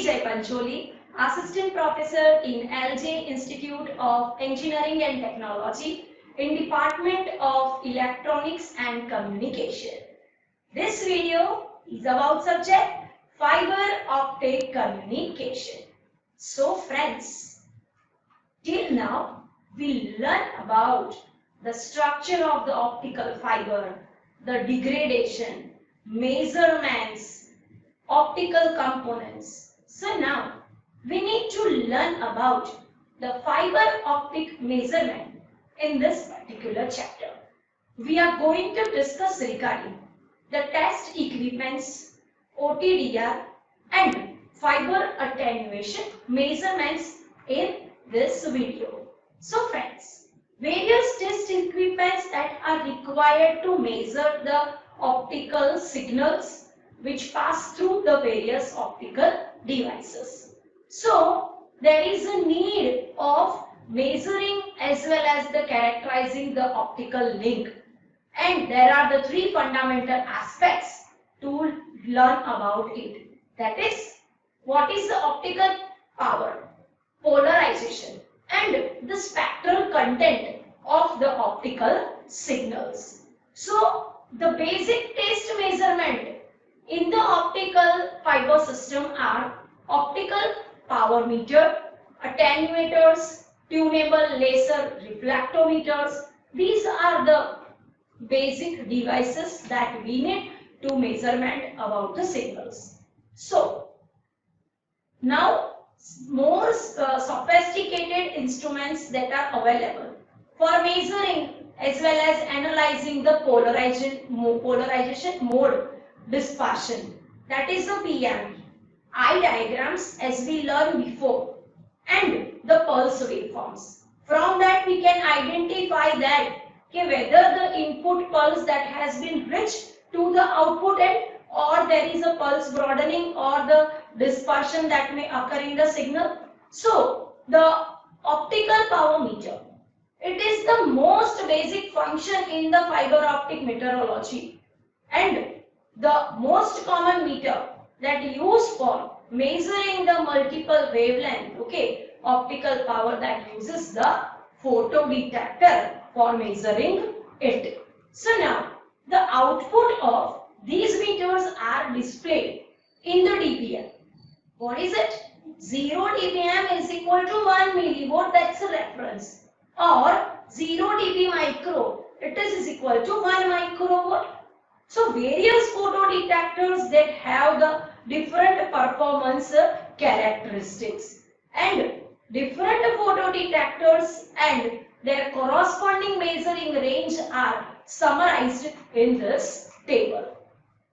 Vijay Pancholi, Assistant Professor in LJ Institute of Engineering and Technology in Department of Electronics and Communication. This video is about subject fiber optic communication. So friends, till now we learn about the structure of the optical fiber, the degradation, measurements, optical components. So now we need to learn about the fiber optic measurement in this particular chapter. We are going to discuss regarding the test equipments, OTDR and fiber attenuation measurements in this video. So friends, various test equipments that are required to measure the optical signals which pass through the various optical devices. So there is a need of measuring as well as the characterizing the optical link, and there are the three fundamental aspects to learn about it. That is, what is the optical power, polarization and the spectral content of the optical signals. So the basic test measurement in the optical fiber system are optical power meter, attenuators, tunable laser reflectometers. These are the basic devices that we need to measurement about the signals. So now more sophisticated instruments that are available for measuring as well as analyzing the polarization mode dispersion, that is the PMD, eye diagrams as we learned before, and the pulse waveforms. From that we can identify that whether the input pulse that has been reached to the output end, or there is a pulse broadening or the dispersion that may occur in the signal. So the optical power meter, it is the most basic function in the fiber optic metrology and the most common meter that used for measuring the multiple wavelength, optical power, that uses the photodetector for measuring it. So now the output of these meters are displayed in the dBm. What is it? 0 dBm is equal to 1 millivolt, that's a reference, or 0 dB micro, it is equal to 1 microvolt. So various photodetectors that have the different performance characteristics, and different photodetectors and their corresponding measuring range are summarized in this table.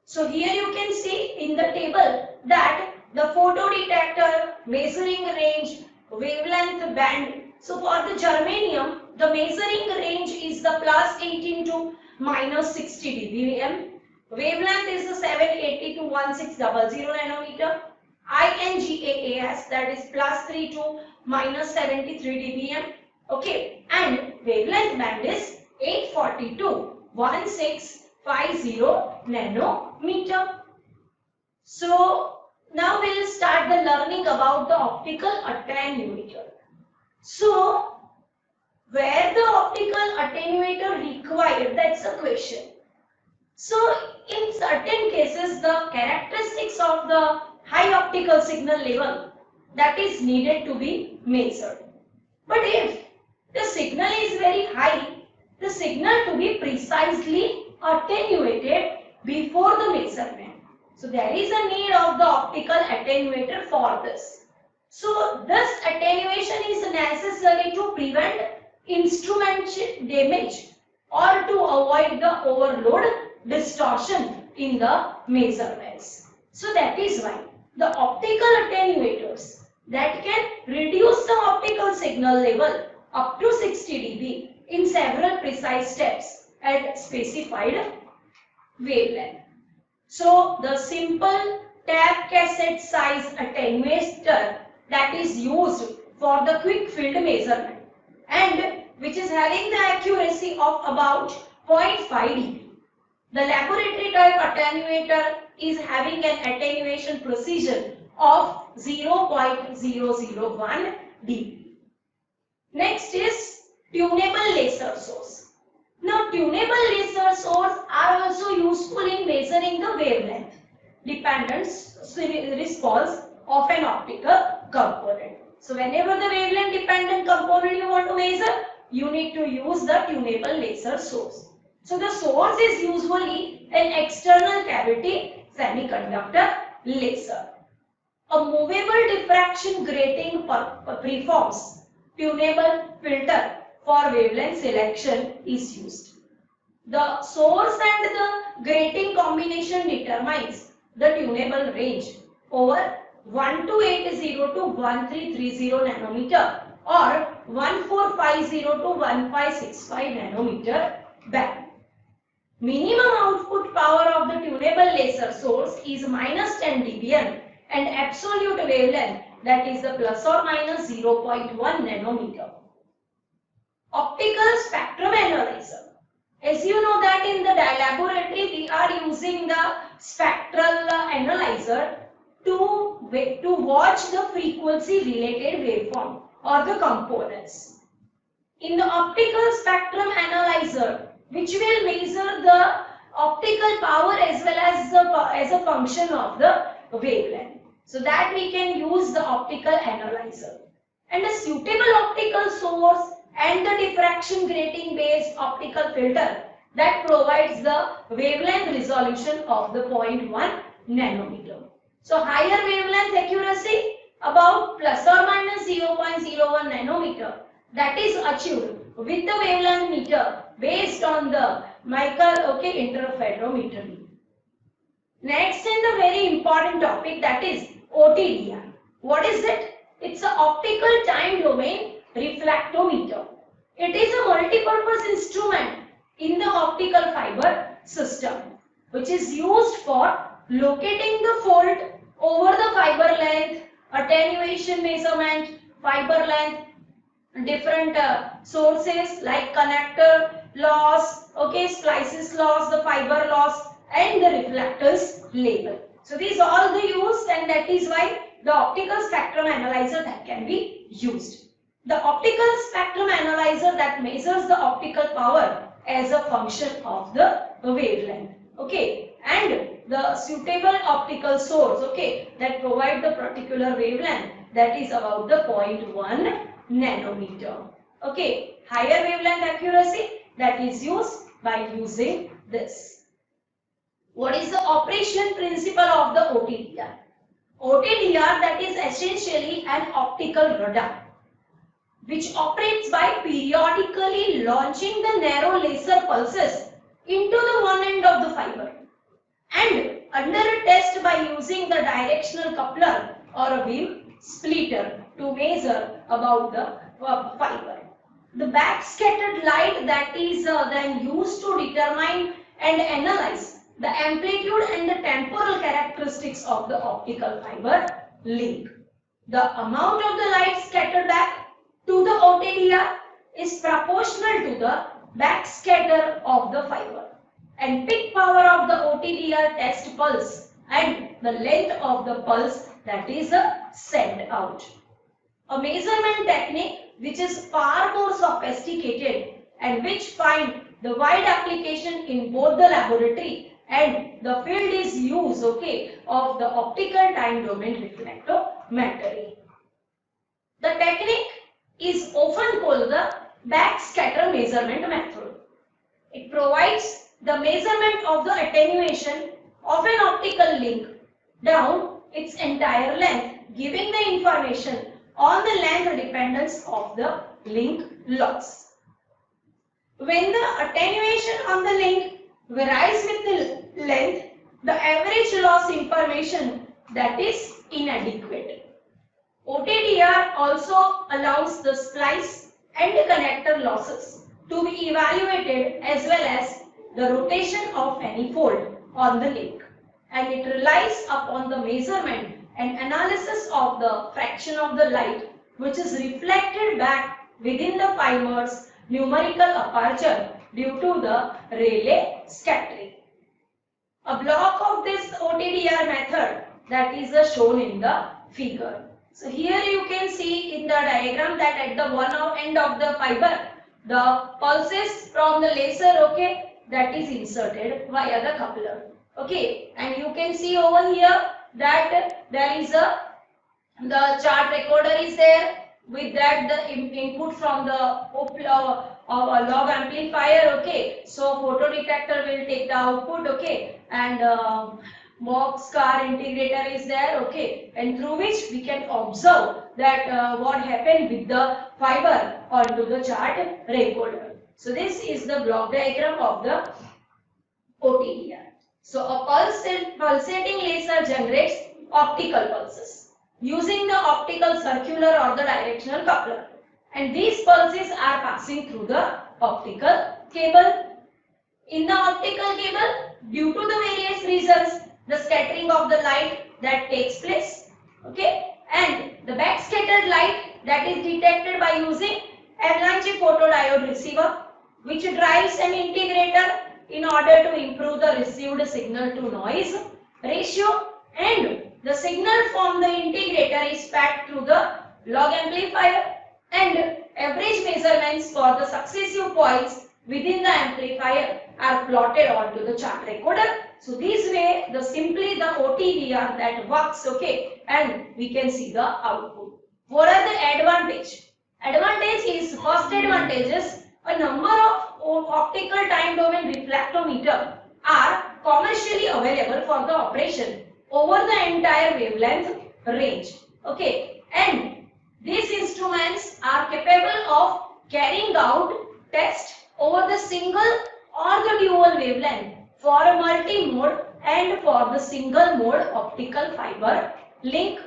So here you can see in the table that the photodetector measuring range, wavelength band. So for the germanium, the measuring range is the plus 18 to minus 60 dBm. Wavelength is the 780 to 1600 nanometer. INGAAS, that is plus 3 to minus 73 dBm. And wavelength band is 840 to 1650 nanometer. So now we will start the learning about the optical attenuator. So where the optical attenuator required, that's a question. So in certain cases the characteristics of the high optical signal level that is needed to be measured. But if the signal is very high, the signal to be precisely attenuated before the measurement. So there is a need of the optical attenuator for this. So this attenuation is necessary to prevent instrument damage or to avoid the overload distortion in the measurements. So that is why the optical attenuators that can reduce the optical signal level up to 60 dB in several precise steps at specified wavelength. So the simple tap cassette size attenuator that is used for the quick field measurement and which is having the accuracy of about 0.5 dB. The laboratory type attenuator is having an attenuation precision of 0.001 dB. Next is tunable laser source. Now tunable laser source are also useful in measuring the wavelength dependence response of an optical component. So whenever the wavelength dependent component you want to measure, you need to use the tunable laser source. So the source is usually an external cavity semiconductor laser. A movable diffraction grating preforms tunable filter for wavelength selection is used. The source and the grating combination determines the tunable range over 1280 to 1330 nanometer or 1450 to 1565 nanometer band. Minimum output power of the tunable laser source is minus 10 dBm and absolute wavelength, that is the plus or minus 0.1 nanometer. Optical spectrum analyzer. As you know that in the laboratory we are using the spectral analyzer to watch the frequency related waveform or the components. In the optical spectrum analyzer, which will measure the optical power as well as a function of the wavelength. So that we can use the optical analyzer. And a suitable optical source and the diffraction grating based optical filter that provides the wavelength resolution of the 0.1 nanometer. So higher wavelength accuracy about plus or minus 0.01 nanometer, that is achieved with the wavelength meter based on the Michael interferometer. Next in the very important topic, that is OTDR. What is it? It's an optical time domain reflectometer. It is a multi-purpose instrument in the optical fiber system which is used for locating the fault over the fiber length, attenuation measurement, fiber length, different sources like connector loss, splices loss, the fiber loss and the reflectors label. So these all the used, and that is why the optical spectrum analyzer that can be used. The optical spectrum analyzer that measures the optical power as a function of the wavelength. And the suitable optical source, that provide the particular wavelength, that is about the 0.1 nanometer. Higher wavelength accuracy that is used by using this. What is the operation principle of the OTDR? OTDR, that is essentially an optical radar which operates by periodically launching the narrow laser pulses into the one end of the fiber and under a test by using the directional coupler or a beam splitter to measure about the fiber. The backscattered light that is then used to determine and analyze the amplitude and the temporal characteristics of the optical fiber link. The amount of the light scattered back to the OTDR is proportional to the backscatter of the fiber, and peak power of the OTDR test pulse and the length of the pulse that is sent out. A measurement technique which is far more sophisticated and which find the wide application in both the laboratory and the field is use of the optical time domain reflectometry. The technique is often called the backscatter measurement method. It provides the measurement of the attenuation of an optical link down its entire length, giving the information on the length dependence of the link loss. When the attenuation on the link varies with the length, the average loss information that is inadequate. OTDR also allows the splice and connector losses to be evaluated as well as the rotation of any fold on the link, and it relies upon the measurement and analysis of the fraction of the light which is reflected back within the fiber's numerical aperture due to the Rayleigh scattering. A block of this OTDR method that is shown in the figure. So here you can see in the diagram that at the one end of the fiber, the pulses from the laser, okay, that is inserted via the coupler. Okay, and you can see over here that there is the chart recorder is there. With that, the input from the log amplifier. Okay, so photo detector will take the output. Okay, and box car integrator is there. Okay, and through which we can observe that what happened with the fiber onto the chart recorder. So this is the block diagram of the OTDR. So a pulsating laser generates optical pulses using the optical circular or the directional coupler, and these pulses are passing through the optical cable. In the optical cable, due to the various reasons, the scattering of the light that takes place, okay, and the backscattered light that is detected by using avalanche photodiode receiver, which drives an integrator in order to improve the received signal to noise ratio, and the signal from the integrator is fed through the log amplifier, and average measurements for the successive points within the amplifier are plotted onto the chart recorder. So this way simply the OTDR that works, okay, and we can see the output. What are the advantage? Advantage is, first advantage is a number of optical time domain refractometer are commercially available for the operation over the entire wavelength range. Okay, and these instruments are capable of carrying out tests over the single or the dual wavelength for a multi-mode and for the single mode optical fiber link.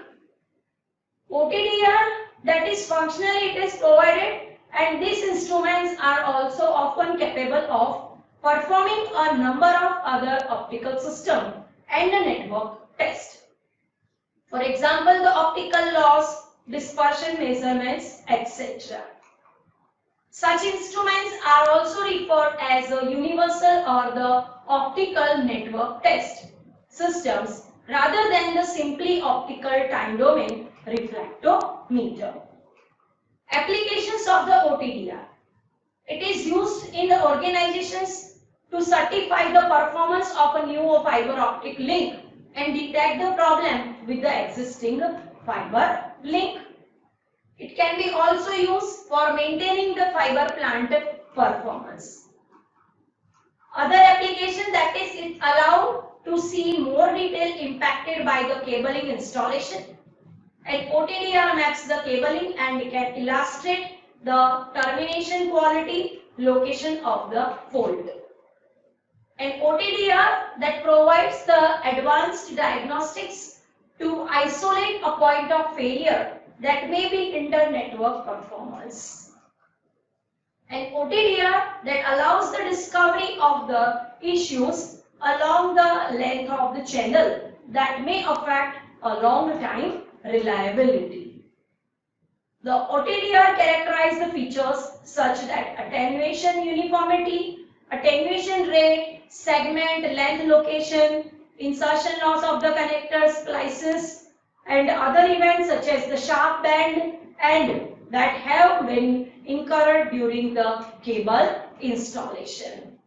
OTDR, that is functionally it is provided, and these instruments are also often capable of performing a number of other optical system and a network test. For example, the optical loss, dispersion measurements, etc. Such instruments are also referred as the universal or the optical network test systems rather than the simply optical time domain refractometer. Applications of the OTDR. It is used in the organizations to certify the performance of a new fiber optic link and detect the problem with the existing fiber link. It can be also used for maintaining the fiber plant performance. Other application, that is, it allows to see more detail impacted by the cabling installation. And OTDR maps the cabling and can illustrate the termination quality location of the fault. And OTDR that provides the advanced diagnostics to isolate a point of failure that may be inter-network performance. And OTDR that allows the discovery of the issues along the length of the channel that may affect a long time reliability. The OTDR characterize the features such that attenuation uniformity, attenuation rate, segment length location, insertion loss of the connector splices, and other events such as the sharp bend and that have been incurred during the cable installation.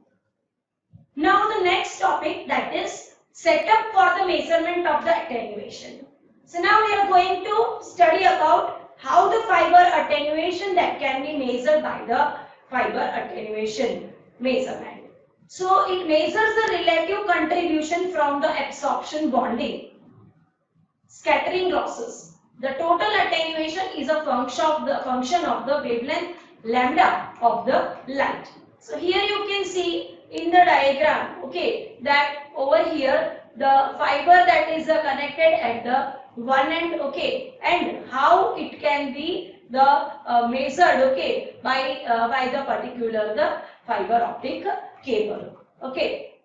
Now the next topic, that is setup for the measurement of the attenuation. So now we are going to study about how the fiber attenuation that can be measured by the fiber attenuation measurement. So it measures the relative contribution from the absorption bonding, scattering losses. The total attenuation is a function of the wavelength lambda of the light. So here you can see in the diagram, okay, that over here the fiber that is connected at the one end, okay, and how it can be measured, okay, by the particular the fiber optic cable, okay.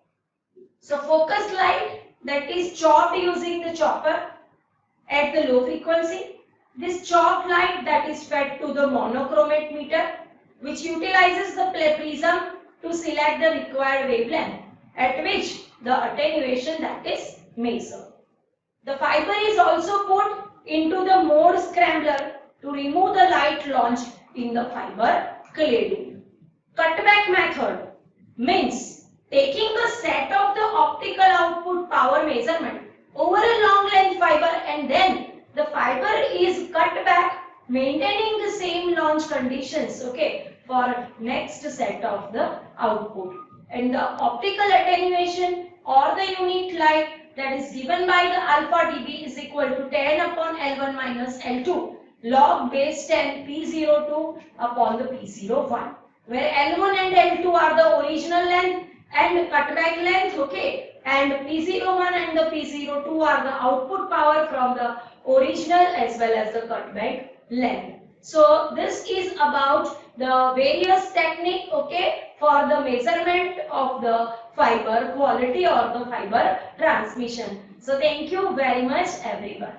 So focused light that is chopped using the chopper at the low frequency. This chopped light that is fed to the monochromate meter, which utilizes the prism to select the required wavelength at which the attenuation that is measured. The fiber is also put into the mode scrambler to remove the light launched in the fiber cladding. Cutback method means taking the set of the optical output power measurement over a long length fiber and then the fiber is cut back maintaining the same launch conditions, okay, for next set of the output. And the optical attenuation or the unit light that is given by the alpha dB is equal to 10 upon L1 minus L2 log base 10 P02 upon the P01, where L1 and L2 are the original length and cutback length, okay, and P01 and the P02 are the output power from the original as well as the cutback length. So this is about the various technique, okay, for the measurement of the fiber quality or the fiber transmission. So thank you very much everyone.